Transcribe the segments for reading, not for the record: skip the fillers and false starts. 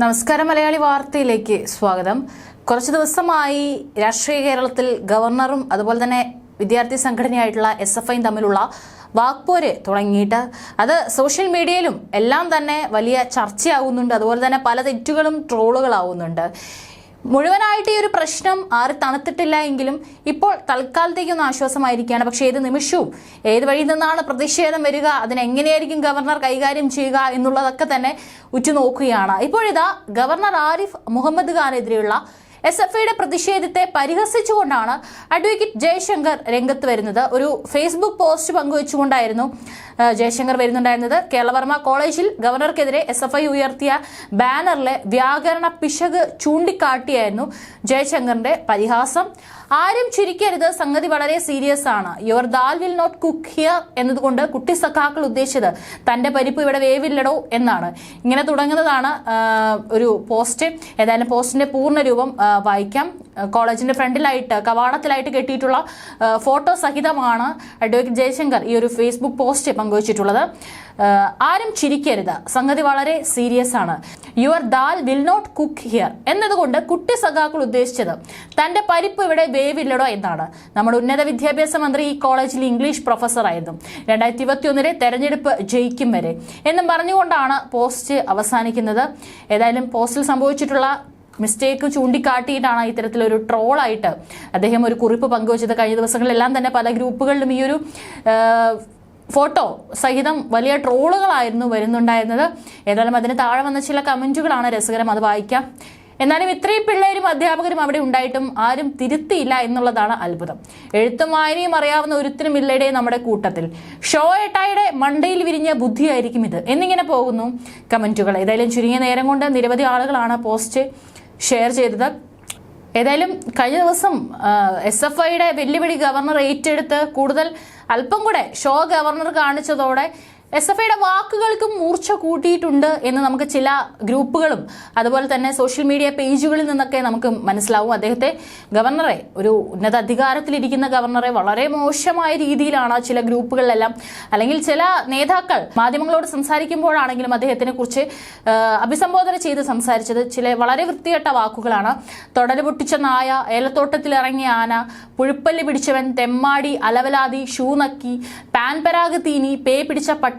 നമസ്കാരം. മലയാളി വാർത്തയിലേക്ക് സ്വാഗതം. കുറച്ചു ദിവസമായി രാഷ്ട്രീയ കേരളത്തിൽ ഗവർണറും അതുപോലെ തന്നെ വിദ്യാർത്ഥി സംഘടനയായിട്ടുള്ള SFI തമ്മിലുള്ള വാക്പോര് തുടങ്ങിയിട്ട് അത് സോഷ്യൽ മീഡിയയിലും എല്ലാം തന്നെ വലിയ ചർച്ചയാവുന്നുണ്ട്. അതുപോലെ തന്നെ പല തെറ്റുകളും ട്രോളുകളാവുന്നുണ്ട്. മുഴുവനായിട്ട് ഈ ഒരു പ്രശ്നം ആര് തണുത്തിട്ടില്ല എങ്കിലും ഇപ്പോൾ തൽക്കാലത്തേക്കൊന്ന് ആശ്വാസമായിരിക്കുകയാണ്. പക്ഷേ ഏത് നിമിഷവും ഏത് വഴിയിൽ നിന്നാണ് പ്രതിഷേധം വരിക, അതിനെങ്ങനെയായിരിക്കും ഗവർണർ കൈകാര്യം ചെയ്യുക എന്നുള്ളതൊക്കെ തന്നെ ഉറ്റുനോക്കുകയാണ്. ഇപ്പോഴിതാ ഗവർണർ ആരിഫ് മുഹമ്മദ് ഖാനെതിരെയുള്ള SFIയുടെ പ്രതിഷേധത്തെ പരിഹസിച്ചുകൊണ്ടാണ് അഡ്വക്കേറ്റ് ജയശങ്കർ രംഗത്ത് വരുന്നത്. ഒരു ഫേസ്ബുക്ക് പോസ്റ്റ് പങ്കുവെച്ചുകൊണ്ടായിരുന്നു ജയശങ്കർ വരുന്നുണ്ടായിരുന്നത്. കേരളവർമ്മ കോളേജിൽ ഗവർണർക്കെതിരെ SFI ഉയർത്തിയ ബാനറിലെ വ്യാകരണ പിശക് ചൂണ്ടിക്കാട്ടിയായിരുന്നു ജയശങ്കറിന്റെ പരിഹാസം. ആരും ചിരിക്കരുത്, സംഗതി വളരെ സീരിയസ് ആണ്. Your dal will not cook here എന്നതുകൊണ്ട് കുട്ടി സഖാക്കൾ ഉദ്ദേശിച്ചത് തന്റെ പരിപ്പ് ഇവിടെ വേവില്ലടോ എന്നാണ്. ഇങ്ങനെ തുടങ്ങുന്നതാണ് ഒരു പോസ്റ്റ്. ഏതായാലും പോസ്റ്റിന്റെ പൂർണ്ണ രൂപം വായിക്കാം. കോളേജിന്റെ ഫ്രണ്ടിലായിട്ട് കവാടത്തിലായിട്ട് കെട്ടിയിട്ടുള്ള ഫോട്ടോ സഹിതമാണ് അഡ്വക്കേറ്റ് ജയശങ്കർ ഈ ഒരു ഫേസ്ബുക്ക് പോസ്റ്റ് പങ്കുവച്ചിട്ടുള്ളത്. ആരും ചിരിക്കരുത്, സംഗതി വളരെ സീരിയസ് ആണ്. Your dal will not cook here എന്നതുകൊണ്ട് കുട്ടി സഖാക്കൾ ഉദ്ദേശിച്ചത് തന്റെ പരിപ്പ് ഇവിടെ വേവില്ലടോ എന്നാണ്. നമ്മുടെ ഉന്നത വിദ്യാഭ്യാസ മന്ത്രി ഈ കോളേജിൽ ഇംഗ്ലീഷ് പ്രൊഫസറായിരുന്നു. 2021 തെരഞ്ഞെടുപ്പ് ജയിക്കും വരെ എന്നും പറഞ്ഞുകൊണ്ടാണ് പോസ്റ്റ് അവസാനിക്കുന്നത്. ഏതായാലും പോസ്റ്റിൽ സംഭവിച്ചിട്ടുള്ള മിസ്റ്റേക്ക് ചൂണ്ടിക്കാട്ടിയിട്ടാണ് ഇത്തരത്തിലൊരു ട്രോളായിട്ട് അദ്ദേഹം ഒരു കുറിപ്പ് പങ്കുവച്ചത്. കഴിഞ്ഞ ദിവസങ്ങളിലെല്ലാം തന്നെ പല ഗ്രൂപ്പുകളിലും ഈ ഒരു ഫോട്ടോ സഹിതം വലിയ ട്രോളുകളായിരുന്നു വരുന്നുണ്ടായിരുന്നത്. ഏതായാലും അതിന് താഴെ വന്ന ചില കമന്റുകളാണ് രസകരം, അത് വായിക്കാം. എന്നാലും ഇത്രയും പിള്ളേരും അധ്യാപകരും അവിടെ ഉണ്ടായിട്ടും ആരും തിരുത്തിയില്ല എന്നുള്ളതാണ് അത്ഭുതം. എഴുത്തും വായനയും അറിയാവുന്ന ഒരുത്തരും ഇല്ലയുടെ നമ്മുടെ കൂട്ടത്തിൽ. ഷോ ഏട്ടായുടെ മണ്ടയിൽ വിരിഞ്ഞ ബുദ്ധിയായിരിക്കും ഇത് എന്നിങ്ങനെ പോകുന്നു കമന്റുകൾ. ഏതായാലും ചുരുങ്ങിയ നേരം കൊണ്ട് നിരവധി ആളുകളാണ് പോസ്റ്റ് ഷെയർ ചെയ്തത്. ഏതായാലും കഴിഞ്ഞ ദിവസം SFIയുടെ വെല്ലുവിളി ഗവർണർ ഏറ്റെടുത്ത് കൂടുതൽ അല്പം കൂടെ ഷോ ഗവർണർ കാണിച്ചതോടെ SFIയുടെ വാക്കുകൾക്കും മൂർച്ച കൂട്ടിയിട്ടുണ്ട് എന്ന് നമുക്ക് ചില ഗ്രൂപ്പുകളും അതുപോലെ തന്നെ സോഷ്യൽ മീഡിയ പേജുകളിൽ നിന്നൊക്കെ നമുക്ക് മനസ്സിലാവും. അദ്ദേഹത്തെ ഗവർണറെ, ഒരു ഉന്നത അധികാരത്തിലിരിക്കുന്ന ഗവർണറെ വളരെ മോശമായ രീതിയിലാണ് ചില ഗ്രൂപ്പുകളിലെല്ലാം അല്ലെങ്കിൽ ചില നേതാക്കൾ മാധ്യമങ്ങളോട് സംസാരിക്കുമ്പോഴാണെങ്കിലും അദ്ദേഹത്തിനെ കുറിച്ച് അഭിസംബോധന ചെയ്ത് സംസാരിച്ചത് ചില വളരെ വൃത്തികെട്ട വാക്കുകളാണ്. തൊടല് പൊട്ടിച്ച നായ, ഏലത്തോട്ടത്തിൽ ഇറങ്ങിയ ആന, പുഴുപ്പല്ലി പിടിച്ചവൻ, തെമ്മാടി, അലവലാതി, ഷൂ നക്കി, പാൻ പരാഗ് തീനി, പേ പിടിച്ച പട്ടി,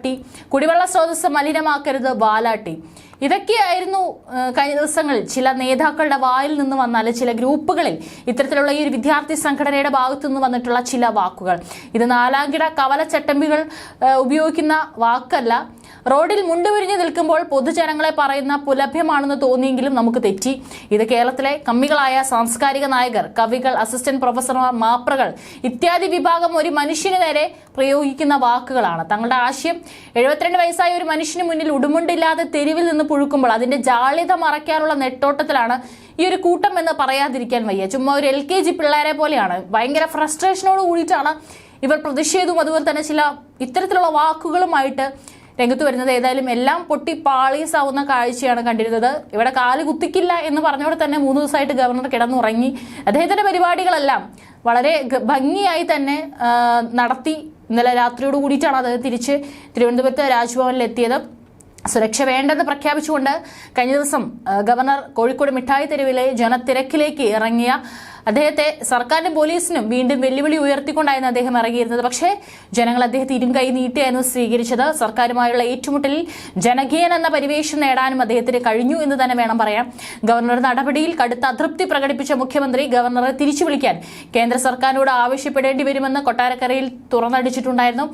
കുടിവെള്ള സ്രോതസ് മലിനമാക്കരുത്, വാലാട്ടി. ഇതൊക്കെയായിരുന്നു കഴിഞ്ഞ ദിവസങ്ങളിൽ ചില നേതാക്കളുടെ വായിൽ നിന്ന് വന്ന, അല്ലെ ചില ഗ്രൂപ്പുകളിൽ ഇത്തരത്തിലുള്ള ഈ ഒരു വിദ്യാർത്ഥി സംഘടനയുടെ ഭാഗത്തു നിന്ന് വന്നിട്ടുള്ള ചില വാക്കുകൾ. ഇത് നാലാംകിട കവലച്ചട്ടമ്പികൾ ഉപയോഗിക്കുന്ന വാക്കല്ല. റോഡിൽ മുണ്ടുവിരിഞ്ഞ് നിൽക്കുമ്പോൾ പൊതുജനങ്ങളെ പറയുന്ന പുലഭ്യമാണെന്ന് തോന്നിയെങ്കിലും നമുക്ക് തെറ്റി. ഇത് കേരളത്തിലെ കമ്മികളായ സാംസ്കാരിക നായകർ, കവികൾ, അസിസ്റ്റന്റ് പ്രൊഫസർമാർ, മാപ്രകൾ ഇത്യാദി വിഭാഗം ഒരു മനുഷ്യന് നേരെ പ്രയോഗിക്കുന്ന വാക്കുകളാണ്. തങ്ങളുടെ ആശയം 72 വയസ്സായ ഒരു മനുഷ്യന് മുന്നിൽ ഉടുമുണ്ടില്ലാതെ തെരുവിൽ നിന്ന് പുഴുക്കുമ്പോൾ അതിന്റെ ജാള്യത മറയ്ക്കാനുള്ള നെട്ടോട്ടത്തിലാണ് ഈ ഒരു കൂട്ടം എന്ന് പറയാതിരിക്കാൻ വയ്യ. ചുമ്മാ ഒരു LKG പിള്ളേരെ പോലെയാണ്. ഭയങ്കര ഫ്രസ്ട്രേഷനോട് കൂടിയിട്ടാണ് ഇവർ പ്രതിഷേധവും അതുപോലെ തന്നെ ചില ഇത്തരത്തിലുള്ള വാക്കുകളുമായിട്ട് രംഗത്ത് വരുന്നത്. ഏതായാലും എല്ലാം പൊട്ടി പാളീസാവുന്ന കാഴ്ചയാണ് കണ്ടിരുന്നത്. ഇവിടെ കാല് കുത്തിക്കില്ല എന്ന് പറഞ്ഞോടെ തന്നെ 3 ദിവസമായിട്ട് ഗവർണർ കിടന്നുറങ്ങി. അദ്ദേഹത്തിന്റെ പരിപാടികളെല്ലാം വളരെ ഭംഗിയായി തന്നെ നടത്തി. ഇന്നലെ രാത്രിയോട് കൂടിയിട്ടാണ് അദ്ദേഹം തിരിച്ച് തിരുവനന്തപുരത്ത് രാജ്ഭവനിൽ എത്തിയത്. സുരക്ഷ വേണ്ടെന്ന് പ്രഖ്യാപിച്ചുകൊണ്ട് കഴിഞ്ഞ ദിവസം ഗവർണർ കോഴിക്കോട് മിഠായി തെരുവിലെ ജനത്തിരക്കിലേക്ക് ഇറങ്ങിയ അദ്ദേഹത്തെ സർക്കാരിനും പോലീസിനും വീണ്ടും വെല്ലുവിളി ഉയർത്തിക്കൊണ്ടായിരുന്നു അദ്ദേഹം ഇറങ്ങിയിരുന്നത്. പക്ഷേ ജനങ്ങൾ അദ്ദേഹത്തെ ഇരുകൈ നീട്ടിയായിരുന്നു സ്വീകരിച്ചത്. സർക്കാരുമായുള്ള ഏറ്റുമുട്ടലിൽ ജനകീയൻ എന്ന പരിവേഷം നേടാനും അദ്ദേഹത്തിന് കഴിഞ്ഞു എന്ന് തന്നെ വേണം പറയാം. ഗവർണർ നടപടിയിൽ കടുത്ത അതൃപ്തി പ്രകടിപ്പിച്ച മുഖ്യമന്ത്രി ഗവർണറെ തിരിച്ചു വിളിക്കാൻ കേന്ദ്ര സർക്കാരിനോട് ആവശ്യപ്പെടേണ്ടി വരുമെന്ന് കൊട്ടാരക്കരയിൽ തുറന്നടിച്ചിട്ടുണ്ടായിരുന്നു.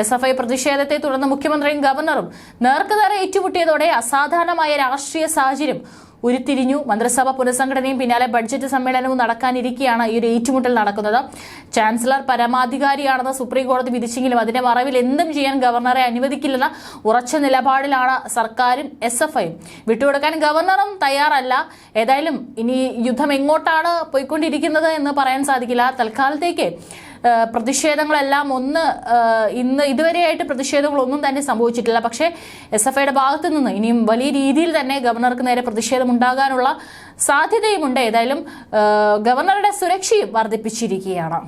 SFI പ്രതിഷേധത്തെ തുടർന്ന് മുഖ്യമന്ത്രിയും ഗവർണറും നേർക്കുനേരെ ഏറ്റുമുട്ടിയതോടെ അസാധാരണമായ രാഷ്ട്രീയ സാഹചര്യം ഉരുത്തിരിഞ്ഞു. മന്ത്രിസഭ പുനഃസംഘടനയും പിന്നാലെ ബഡ്ജറ്റ് സമ്മേളനവും നടക്കാനിരിക്കെയാണ് ഈ ഒരു ഏറ്റുമുട്ടൽ നടക്കുന്നത്. ചാൻസലർ പരമാധികാരിയാണെന്ന് സുപ്രീം കോടതി വിധിച്ചെങ്കിലും അതിന്റെ മറവിൽ എന്തും ചെയ്യാൻ ഗവർണറെ അനുവദിക്കില്ലെന്ന ഉറച്ച നിലപാടിലാണ് സർക്കാരും SFIയും. വിട്ടുകൊടുക്കാൻ ഗവർണറും തയ്യാറല്ല. ഏതായാലും ഇനി യുദ്ധം എങ്ങോട്ടാണ് പോയിക്കൊണ്ടിരിക്കുന്നത് എന്ന് പറയാൻ സാധിക്കില്ല. തൽക്കാലത്തേക്ക് പ്രതിഷേധങ്ങളെല്ലാം ഇന്ന് ഇതുവരെയായിട്ട് പ്രതിഷേധങ്ങളൊന്നും തന്നെ സംഭവിച്ചിട്ടില്ല. പക്ഷേ SFIയുടെ ഭാഗത്തു നിന്ന് ഇനിയും വലിയ രീതിയിൽ തന്നെ ഗവർണർക്ക് നേരെ പ്രതിഷേധം ഉണ്ടാകാനുള്ള സാധ്യതയുമുണ്ട്. ഏതായാലും ഗവർണറുടെ സുരക്ഷയും വർദ്ധിപ്പിച്ചിരിക്കുകയാണ്.